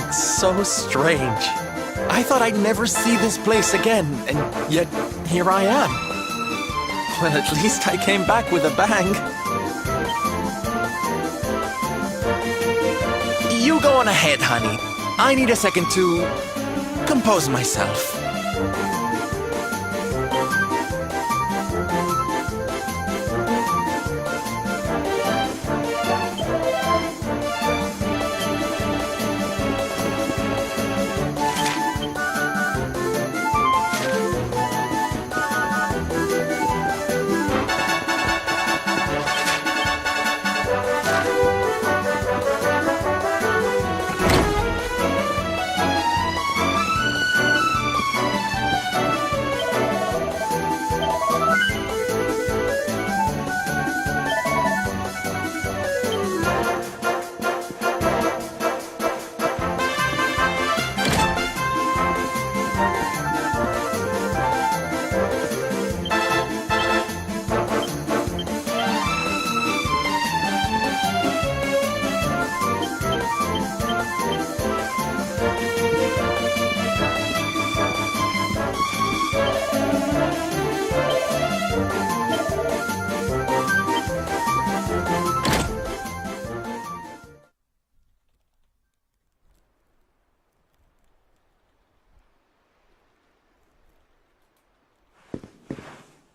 It's so strange. I thought I'd never see this place again, and yet here I am. Well, at least I came back with a bang. You go on ahead, honey. I need a second to compose myself.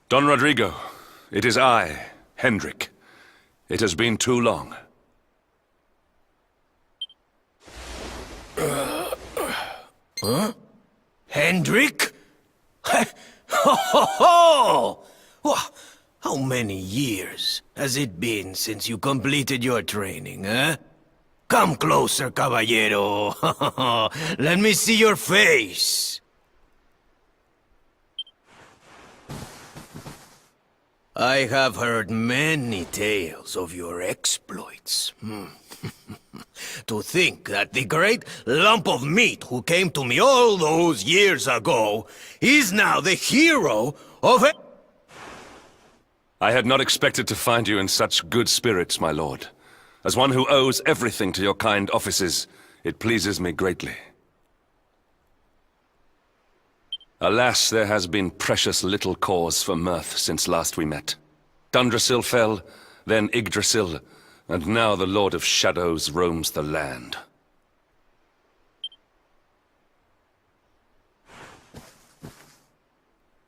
Don Rodrigo, it is I, Hendrik. It has been too long. Huh? Hendrik? Ho ho ho! How many years has it been since you completed your training, huh? Come closer, caballero. Let me see your face. I have heard many tales of your exploits. To think that the great lump of meat who came to me all those years ago is now the hero of a... I had not expected to find you in such good spirits, my lord. As one who owes everything to your kind offices, it pleases me greatly. Alas, there has been precious little cause for mirth since last we met. Dundrasil fell, then Yggdrasil, and now the Lord of Shadows roams the land.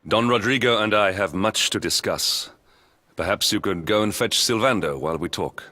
Don Rodrigo and I have much to discuss. Perhaps you could go and fetch Sylvando while we talk.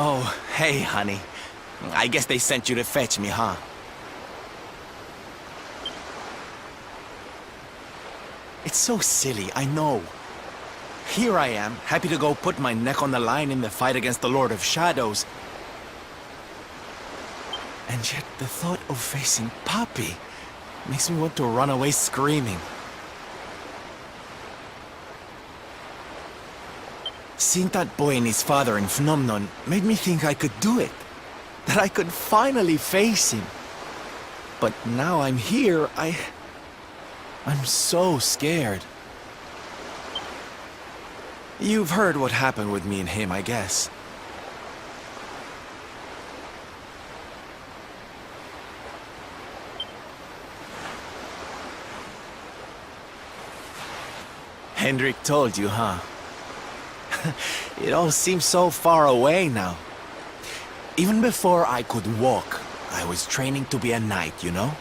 Oh, hey, honey. I guess they sent you to fetch me, huh? It's so silly, I know. Here I am, happy to go put my neck on the line in the fight against the Lord of Shadows. And yet the thought of facing Papi makes me want to run away screaming. Seeing that boy and his father in Phnomnon made me think I could do it. that I could finally face him. But now I'm here, I'm so scared. You've heard what happened with me and him, I guess. Hendrik told you, huh? It all seems so far away now. Even before I could walk, I was training to be a knight, you know?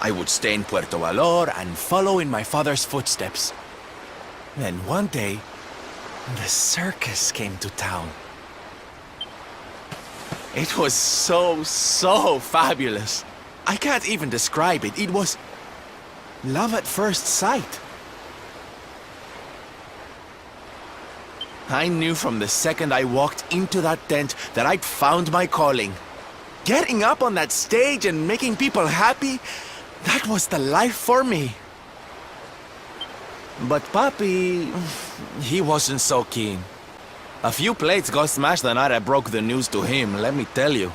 I would stay in Puerto Valor and follow in my father's footsteps. Then one day, the circus came to town. It was so fabulous. I can't even describe it. It was love at first sight. I knew from the second I walked into that tent that I'd found my calling. Getting up on that stage and making people happy, that was the life for me. But Papi, he wasn't so keen. A few plates got smashed the night I broke the news to him, let me tell you.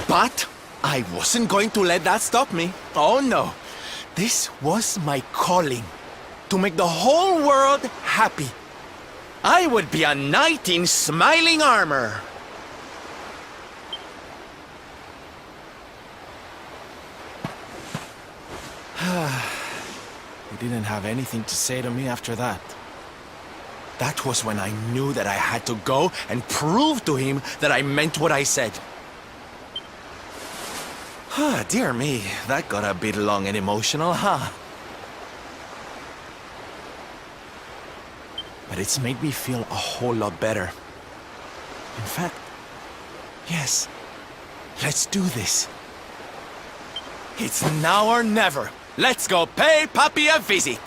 But I wasn't going to let that stop me. Oh no. This was my calling. To make the whole world happy. I would be a knight in smiling armor. He didn't have anything to say to me after that. That was when I knew that I had to go and prove to him that I meant what I said. Dear me, that got a bit long and emotional, huh? But it's made me feel a whole lot better. In fact, yes, let's do this. It's now or never. Let's go pay Papi a visit.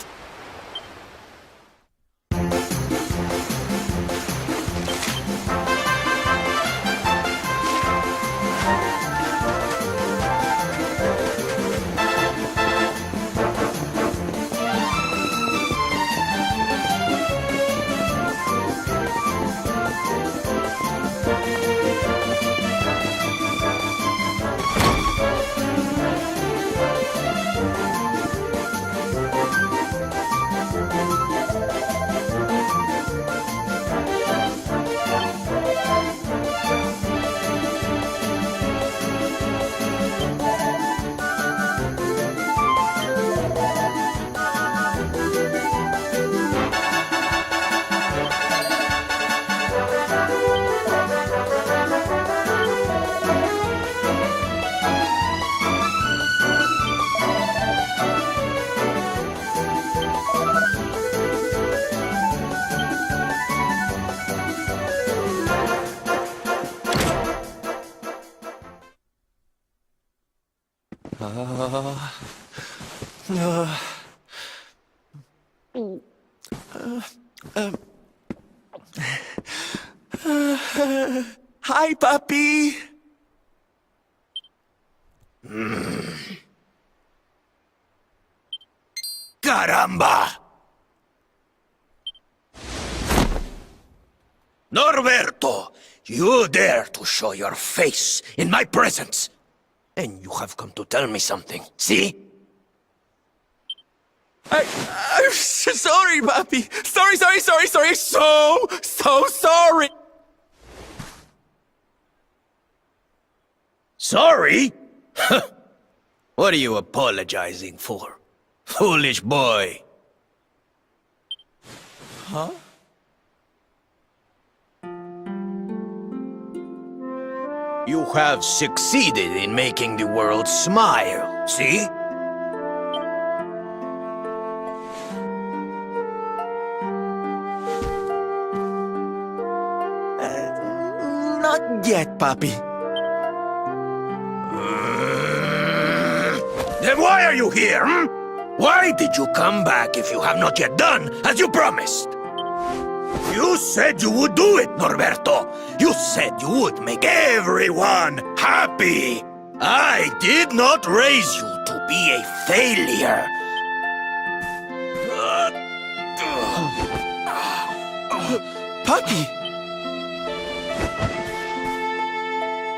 Hi, Papi. Caramba! Norberto, you dare to show your face in my presence. And you have come to tell me something, see? I'm sorry, Papi. Sorry. So sorry. Sorry? What are you apologizing for? Foolish boy. Huh? You have succeeded in making the world smile, see? Not yet, Papi. Then why are you here, hmm? Why did you come back if you have not yet done as you promised? You said you would do it, Norberto. You said you would make everyone happy. I did not raise you to be a failure. Puppy!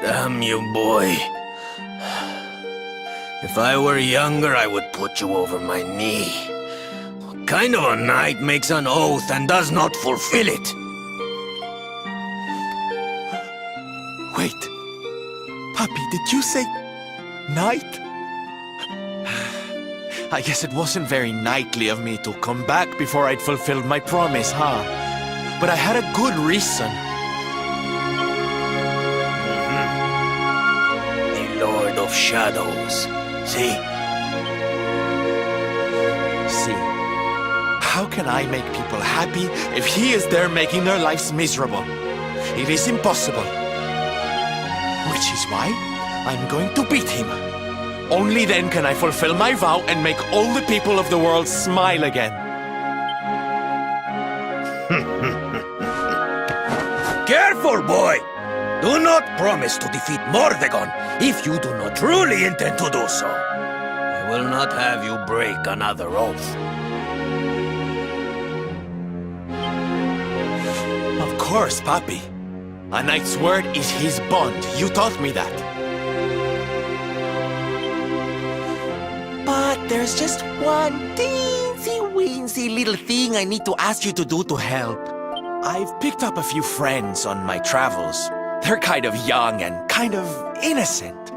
Damn you, boy. If I were younger, I would put you over my knee. What kind of a knight makes an oath and does not fulfill it? Wait. Puppy, did you say knight? I guess it wasn't very knightly of me to come back before I'd fulfilled my promise, huh? But I had a good reason. The Lord of Shadows. See? See, how can I make people happy if he is there making their lives miserable? It is impossible. Which is why I'm going to beat him. Only then can I fulfill my vow and make all the people of the world smile again. Careful, boy! Do not promise to defeat Mordegon if you do not truly intend to do so. I will not have you break another oath. Of course, Papi. A knight's word is his bond. You taught me that. But there's just one teensy-weensy little thing I need to ask you to do to help. I've picked up a few friends on my travels. They're kind of young and kind of innocent.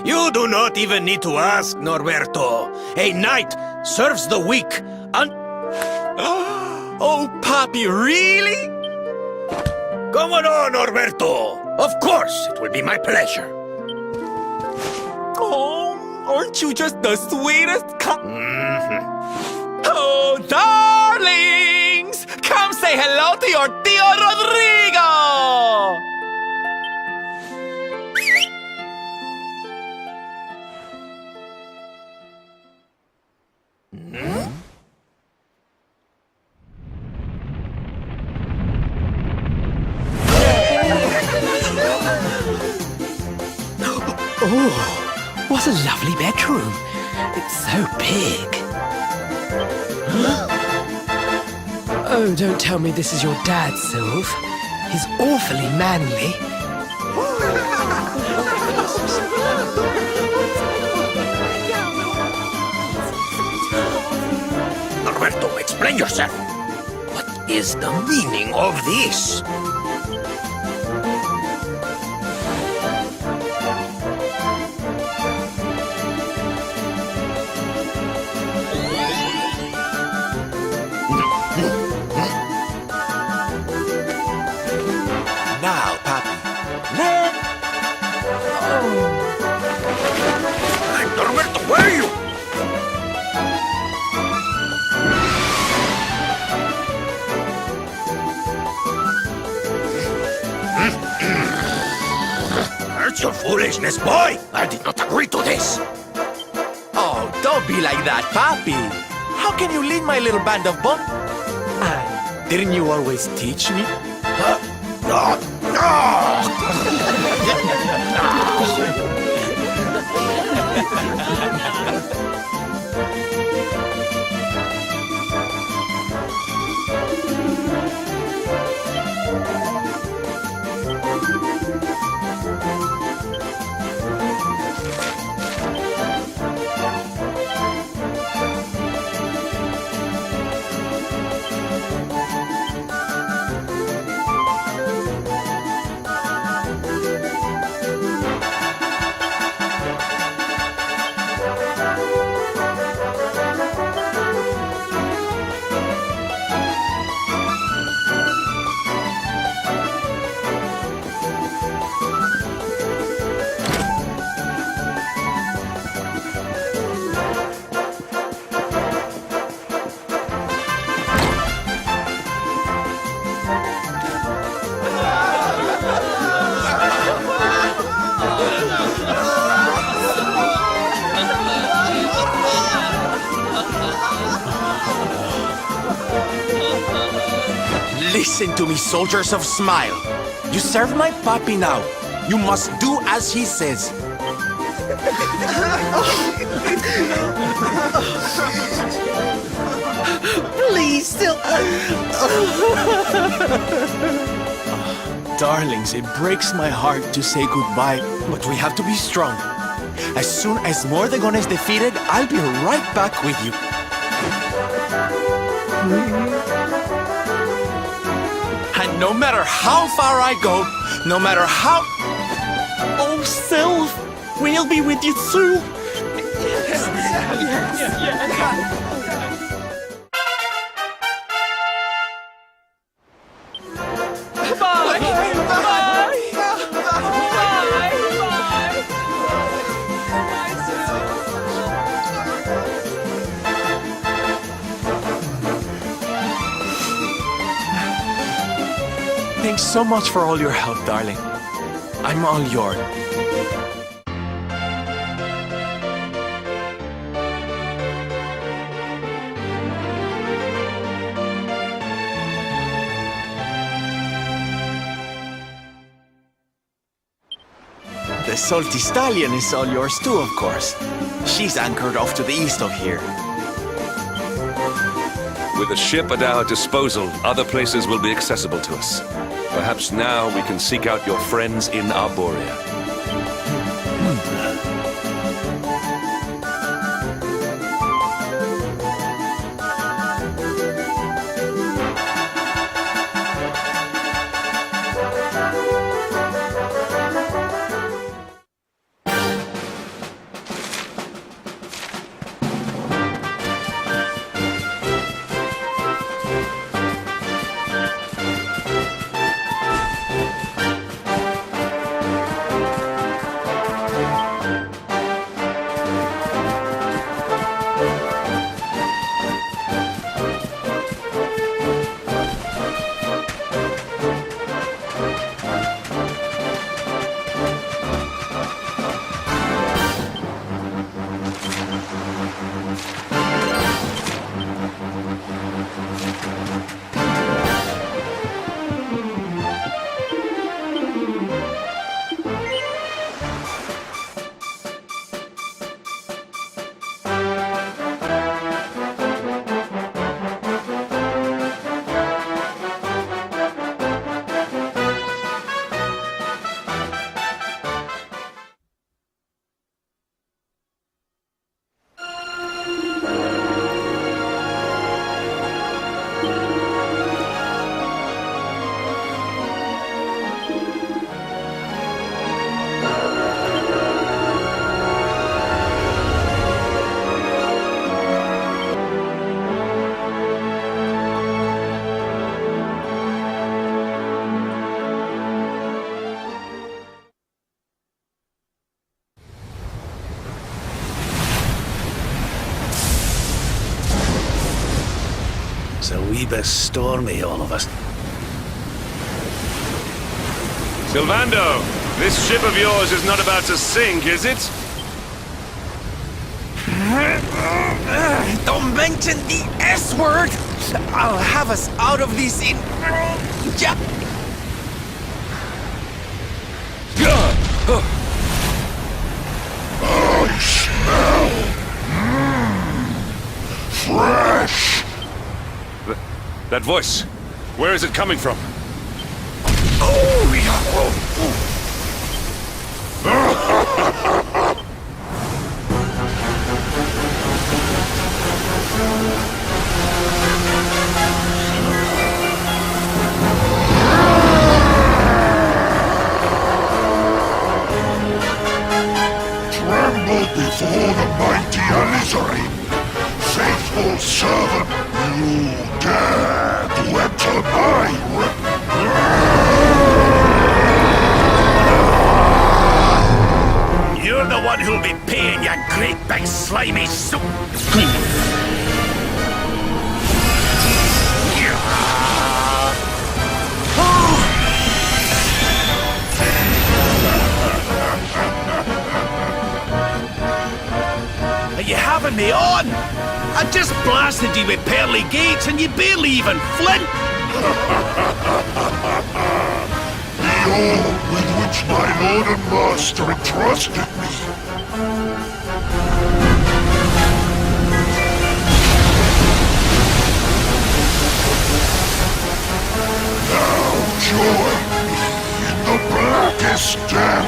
You do not even need to ask, Norberto. A knight serves the weak and... Oh, Papi, really? Come on, Norberto! Of course, it will be my pleasure. Oh, aren't you just the sweetest Oh, darlings! Come say hello to your Tio Rodrigo! Oh, what a lovely bedroom. It's so big. Oh, don't tell me this is your dad, Sylv. He's awfully manly. Norberto, explain yourself. What is the meaning of this? Now, Papi, Hey, Norberto, where are you? That's your foolishness, boy! I did not agree to this! Oh, don't be like that, Papi. How can you lead my little band of boys? Didn't you always teach me? No! No! Listen to me, soldiers of Smile. You serve my Papi now. You must do as he says. Please, still. Darlings, it breaks my heart to say goodbye, but we have to be strong. As soon as Mordegon is defeated, I'll be right back with you. And no matter how far I go, no matter how... Oh, Sylph, we'll be with you soon. Thanks so much for all your help, darling. I'm all yours. The salty stallion is all yours too, of course. She's anchored off to the east of here. With a ship at our disposal, other places will be accessible to us. Perhaps now we can seek out your friends in Arborea. It's a wee bit stormy, all of us. Sylvando, this ship of yours is not about to sink, is it? Don't mention the S word! I'll have us out of this in... I smell fresh. That voice, where is it coming from? Oh, yeah. Tremble before the mighty Alizarin. Faithful servant, you dare to enter my You're the one who'll be paying, you great big slimy soup! Are you having me on? I just blasted you with pearly gates and you barely even flint! The orb with which my lord and master entrusted me. step.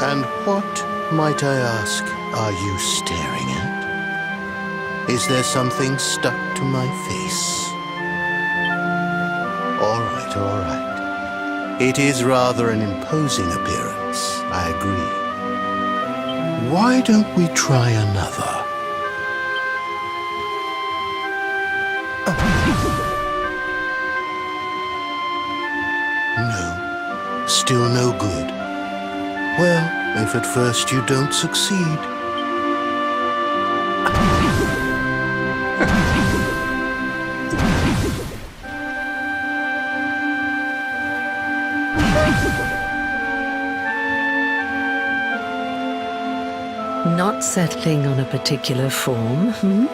And what, might I ask, are you staring at? Is there something stuck to my face? All right, all right. It is rather an imposing appearance, I agree. Why don't we try another? No, still no good. Well, if at first you don't succeed. Not settling on a particular form, hmm?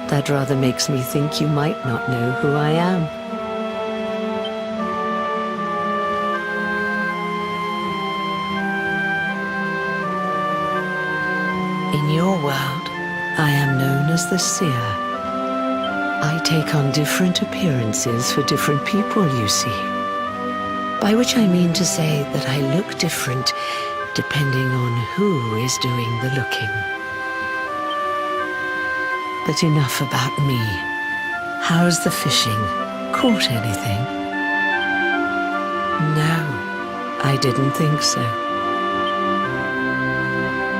That rather makes me think you might not know who I am. In your world, I am known as the Seer. I take on different appearances for different people, you see. By which I mean to say that I look different depending on who is doing the looking. But enough about me. How's the fishing? Caught anything? No, I didn't think so.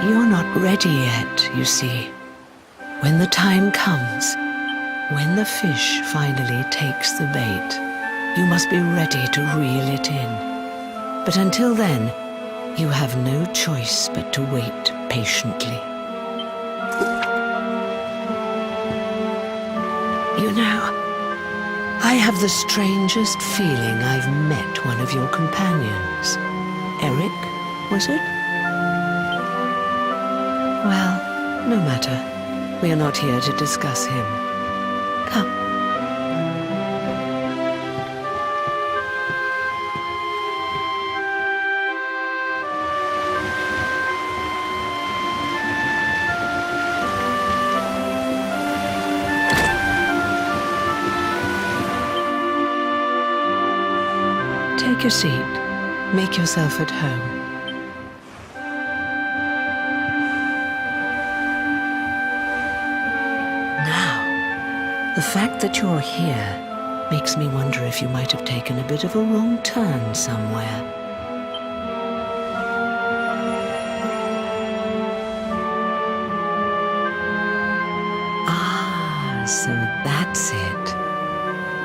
You're not ready yet, you see. When the time comes, when the fish finally takes the bait, you must be ready to reel it in. But until then, you have no choice but to wait patiently. You know, I have the strangest feeling I've met one of your companions. Eric, was it? Well, no matter. We are not here to discuss him. Come. Take your seat. Make yourself at home. Now, the fact that you're here makes me wonder if you might have taken a bit of a wrong turn somewhere. So that's it.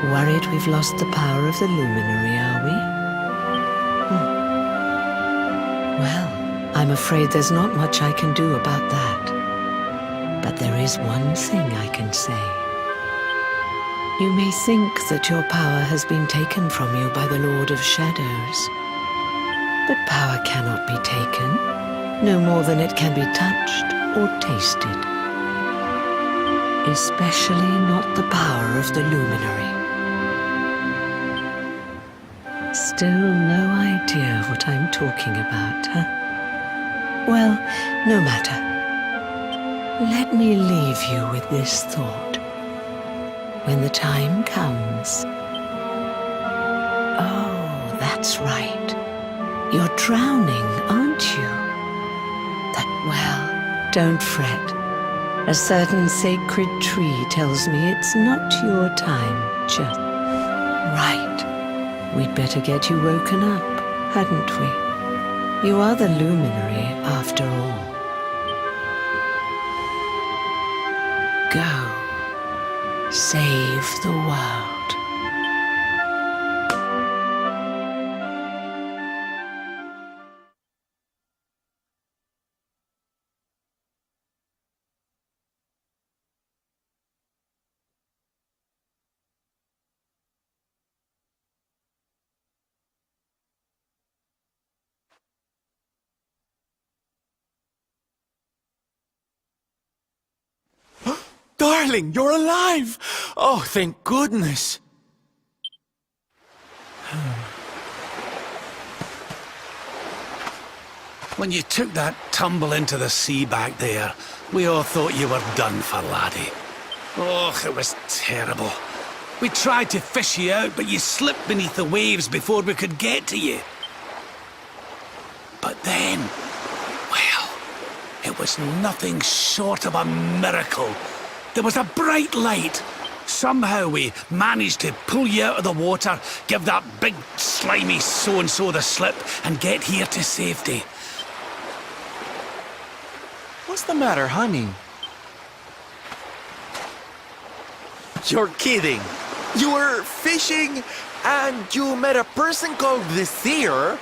Worried we've lost the power of the luminary, are we? Well, I'm afraid there's not much I can do about that. But there is one thing I can say. You may think that your power has been taken from you by the Lord of Shadows. But power cannot be taken, no more than it can be touched or tasted. Especially not the power of the luminary. Still no idea what I'm talking about, huh? Well, no matter. Let me leave you with this thought. When the time comes... Oh, that's right. You're drowning, aren't you? Well, don't fret. A certain sacred tree tells me it's not your time just... Right. We'd better get you woken up, hadn't we? You are the luminary, after all. Go. Save the world. Darling, you're alive! Oh, thank goodness. When you took that tumble into the sea back there, we all thought you were done for, laddie. Oh, it was terrible. We tried to fish you out, but you slipped beneath the waves before we could get to you. But then, well, it was nothing short of a miracle. There was a bright light. Somehow we managed to pull you out of the water, give that big slimy so-and-so the slip, and get here to safety. What's the matter, honey? You're kidding. You were fishing and you met a person called the Seer?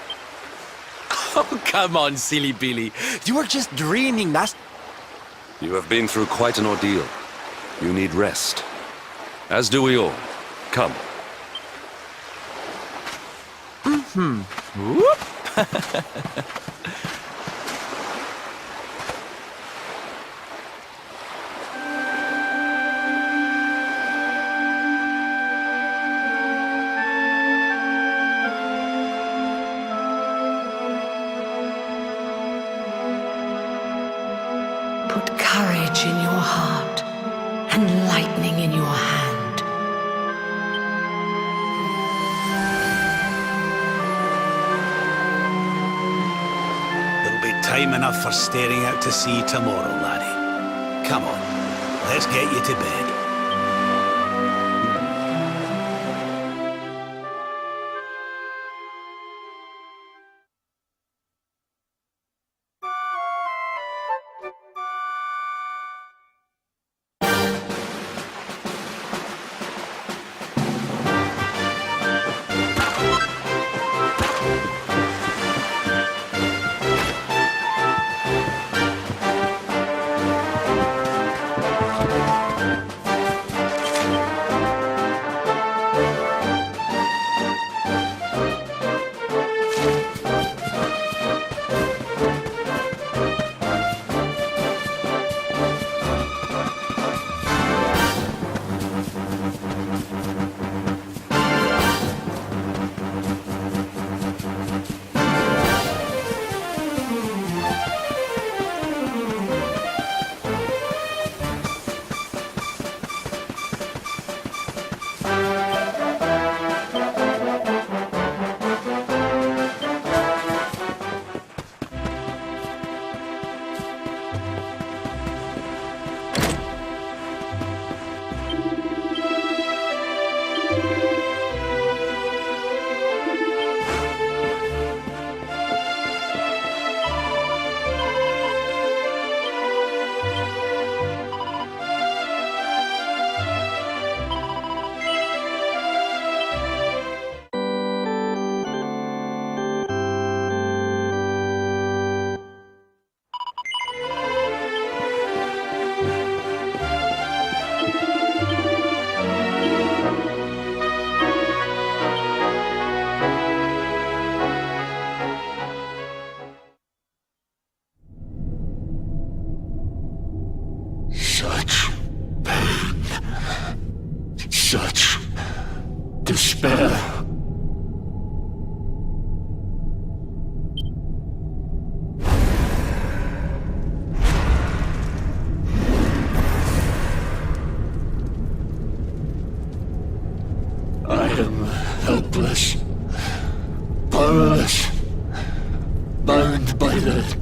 Oh, come on, silly Billy. You were just dreaming, that's... You have been through quite an ordeal. You need rest. As do we all. Come. Whoop! Put courage in your heart and lightning in your hand. There'll be time enough for staring out to sea tomorrow, laddie. Come on, let's get you to bed.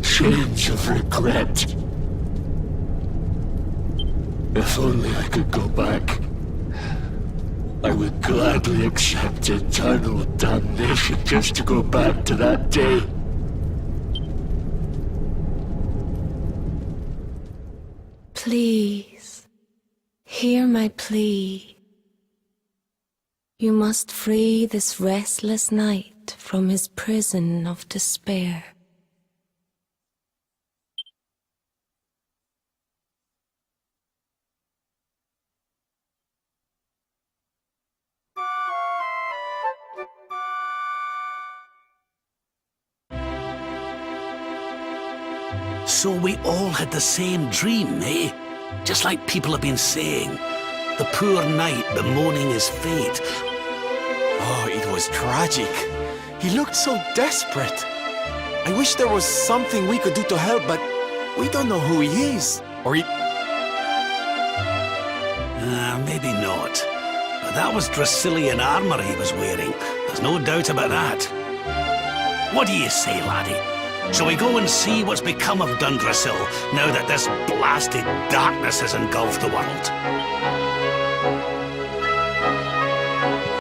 change of regret. If only I could go back, I would gladly accept eternal damnation just to go back to that day. Please, hear my plea. You must free this restless knight from his prison of despair. So we all had the same dream, eh? Just like people have been saying. The poor knight bemoaning his fate. Oh, it was tragic. He looked so desperate. I wish there was something we could do to help, but we don't know who he is. Or he... Maybe not. But that was Dracilian armor he was wearing. There's no doubt about that. What do you say, laddie? Shall we go and see what's become of Dundrasil now that this blasted darkness has engulfed the world?